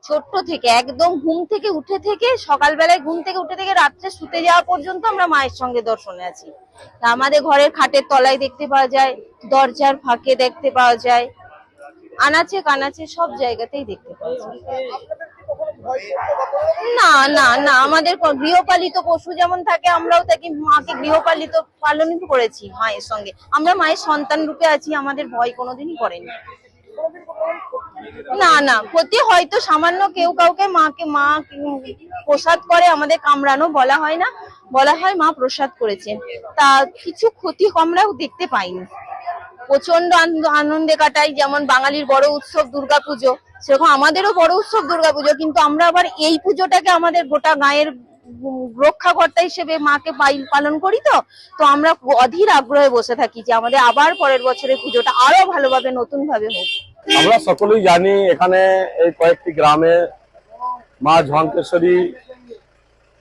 ছোট্ট থেকে একদম ঘুম থেকে উঠে থেকে সকালবেলায় ঘুম থেকে উঠে থেকে রাত্রে শুতে যাওয়া পর্যন্ত আমরা মায়ের সঙ্গে দর্শনে আছি। আমাদের ঘরের খাটের তলায় দেখতে পাওয়া যায়, দরজার ফাঁকে দেখতে পাওয়া যায়, আনাচে কানাচে সব জায়গাতেই দেখতে পাওয়া যায়। না না না, আমাদের গৃহপালিত পশু যেমন থাকে আমরাও থাকি, মাকে গৃহপালিত পালন করেছি মায়ের সঙ্গে, আমরা মায়ের সন্তান রূপে আছি, আমাদের ভয় কোনোদিনই করেনি। না না, ক্ষতি হয়তো সামান্য কেউ কাউকে মা প্রসাদ করে, আমাদের কামড়ানো বলা হয় না, বলা হয় মা প্রসাদ করেছেন, তা কিছু ক্ষতি আমরাও দেখতে পাইনি। প্রচন্ড আনন্দে কাটাই, যেমন বাঙালির বড় উৎসব দুর্গাপুজো, সেরকম আমাদেরও বড় উৎসব দুর্গাপুজো, কিন্তু আমরা আবার এই পুজোটাকে আমাদের গোটা গায়ের রক্ষাকর্তা হিসেবে মাকে পালন করি, তো আমরা অধীর আগ্রহে বসে থাকি যে আমাদের আবার পরের বছরের পুজোটা আরো ভালোভাবে নতুন ভাবে হোক। আমরা সকলেই জানি এখানে এই কয়েকটি গ্রামে মা ঝঙ্কেশ্বরী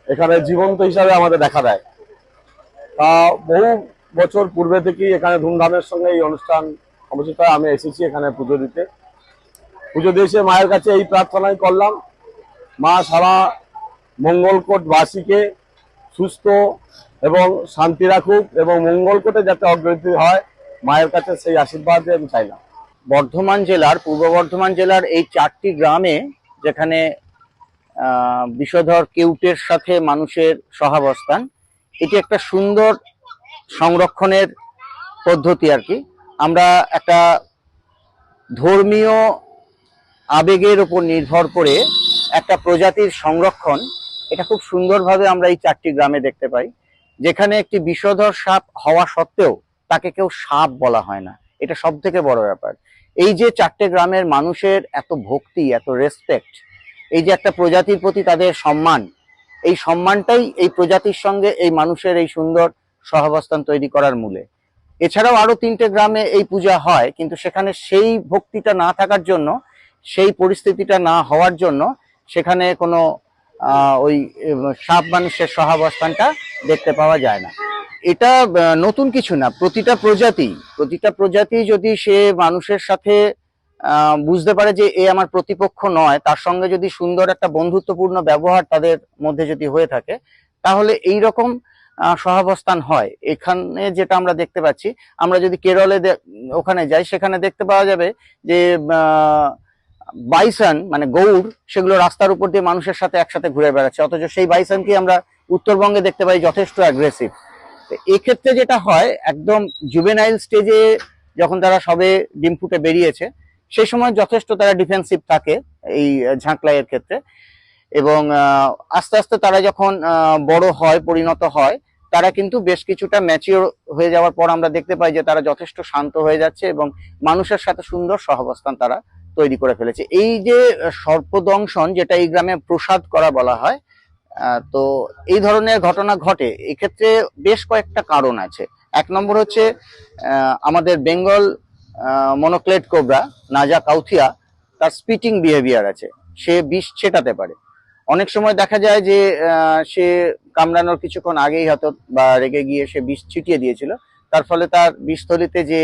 এখানে জীবন্ত হিসাবে আমাদের দেখা দেয়। তা বহু বছর পূর্বে থেকেই এখানে ধুমধামের সঙ্গে এই অনুষ্ঠান অনুষ্ঠিত হয়। আমি এসেছি এখানে পুজো দিতে, পুজো দিয়ে এসে মায়ের কাছে এই প্রার্থনাই করলাম, মা সারা মঙ্গলকোটবাসীকে সুস্থ এবং শান্তি রাখুক এবং মঙ্গলকোটে যাতে অগ্রগতি হয়, মায়ের কাছে সেই আশীর্বাদ আমি চাইলাম। বর্ধমান জেলার পূর্ব বর্ধমান জেলার এই 4টি গ্রামে যেখানে বিষধর কেউটের সাথে মানুষের সহাবস্থান, এটি একটা সুন্দর সংরক্ষণের পদ্ধতি আর কি। আমরা একটা ধর্মীয় আবেগের উপর নির্ভর করে একটা প্রজাতির সংরক্ষণ, এটা খুব সুন্দরভাবে আমরা এই 4টি গ্রামে দেখতে পাই, যেখানে একটি বিষধর সাপ হওয়া সত্ত্বেও তাকে কেউ সাপ বলা হয় না, এটা সব থেকে বড় ব্যাপার। এই যে 4টে গ্রামের মানুষের এত ভক্তি, এত রেসপেক্ট, এই যে একটা প্রজাতির প্রতি তাদের সম্মান, এই সম্মানটাই এই প্রজাতির সঙ্গে এই মানুষের এই সুন্দর সহাবস্থান তৈরি করার মূলে। এছাড়াও আরো 3টে গ্রামে এই পূজা হয়, কিন্তু সেখানে সেই ভক্তিটা না থাকার জন্য, সেই পরিস্থিতিটা না হওয়ার জন্য সেখানে কোনো ওই সাপ মানুষের সহাবস্থানটা দেখতে পাওয়া যায় না। এটা নতুন কিছু না, প্রতিটা প্রজাতি যদি সে মানুষের সাথে বুঝতে পারে যে এ আমার প্রতিপক্ষ নয়, তার সঙ্গে যদি সুন্দর একটা বন্ধুত্বপূর্ণ ব্যবহার তাদের মধ্যে যদি হয়ে থাকে, তাহলে এই রকম সহাবস্থান হয়। এখানে যেটা আমরা দেখতে পাচ্ছি, আমরা যদি কেরলে ওখানে যাই, সেখানে দেখতে পাওয়া যাবে যে বাইসন মানে গৌড়, সেগুলো রাস্তার উপর দিয়ে মানুষের সাথে একসাথে ঘুরে বেড়াচ্ছে, অথচ সেই বাইসনকে আমরা উত্তরবঙ্গে দেখতে পাই যথেষ্ট অ্যাগ্রেসিভ। এক্ষেত্রে যেটা হয়, একদম জুভেনাইল স্টেজে যখন তারা সবে ডিম ফুটে বেরিয়েছে, সেই সময় যথেষ্ট তারা ডিফেন্সিভ থাকে এই ঝাঁকলাইয়ের ক্ষেত্রে, এবং আস্তে আস্তে তারা যখন বড় হয়, পরিণত হয়, তারা কিন্তু বেশ কিছুটা ম্যাচিওর হয়ে যাওয়ার পর আমরা দেখতে পাই যে তারা যথেষ্ট শান্ত হয়ে যাচ্ছে এবং মানুষের সাথে সুন্দর সহাবস্থান তারা তৈরি করে ফেলেছে। এই যে সর্পদংশন, যেটা এই গ্রামে প্রসাদ করা বলা হয়, তো এই ধরনের ঘটনা ঘটে, এক্ষেত্রে বেশ কয়েকটা কারণ আছে। 1 নম্বর হচ্ছে আমাদের বেঙ্গল মনোক্লেড কোবরা নাজা কাউথিয়া, তার স্পিটিং বিহেভিয়ার আছে, সে বিষ ছেটাতে পারে। অনেক সময় দেখা যায় যে সে কামড়ানোর কিছুক্ষণ আগেই হয়তো বা রেগে গিয়ে সে বিষ ছিটিয়ে দিয়েছিল, তার ফলে তার বিষথলিতে যে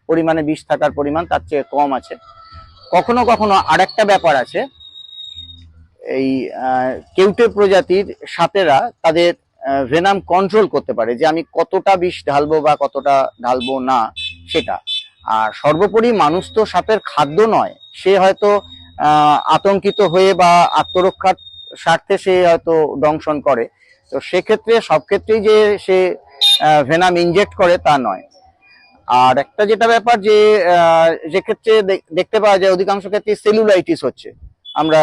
পরিমাণে বিষ থাকার পরিমাণ তার চেয়ে কম আছে। কখনো কখনো আরেকটা ব্যাপার আছে, এই কেউটে প্রজাতির সাপেরা তাদের ভেনাম কন্ট্রোল করতে পারে, যে আমি কতটা বিষ ঢালবো বা কতটা ঢালবো না সেটা। আর সর্বোপরি মানুষ তো সাপের খাদ্য নয়, সে হয়তো আতঙ্কিত হয়ে বা আত্মরক্ষার স্বার্থে সে হয়তো দংশন করে, তো সেক্ষেত্রে সব ক্ষেত্রেই যে সে ভেনাম ইনজেক্ট করে তা নয়। আর একটা যেটা ব্যাপার, যে ক্ষেত্রে দেখতে পাওয়া যায় অধিকাংশ ক্ষেত্রে সেলুলাইটিস হচ্ছে, আমরা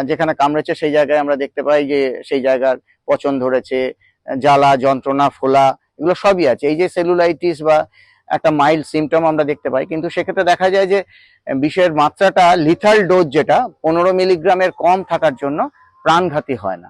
যেখানে কামড়েছে সেই জায়গায় আমরা দেখতে পাই যে সেই জায়গার পচন ধরেছে, জ্বালা যন্ত্রণা ফোলা এগুলো সবই আছে। এই যে সেলুলাইটিস বা একটা মাইল্ড সিমটম আমরা দেখতে পাই, কিন্তু সেক্ষেত্রে দেখা যায় যে বিষের মাত্রাটা লিথাল ডোজ যেটা 15 মিলিগ্রামের কম থাকার জন্য প্রাণঘাতী হয় না।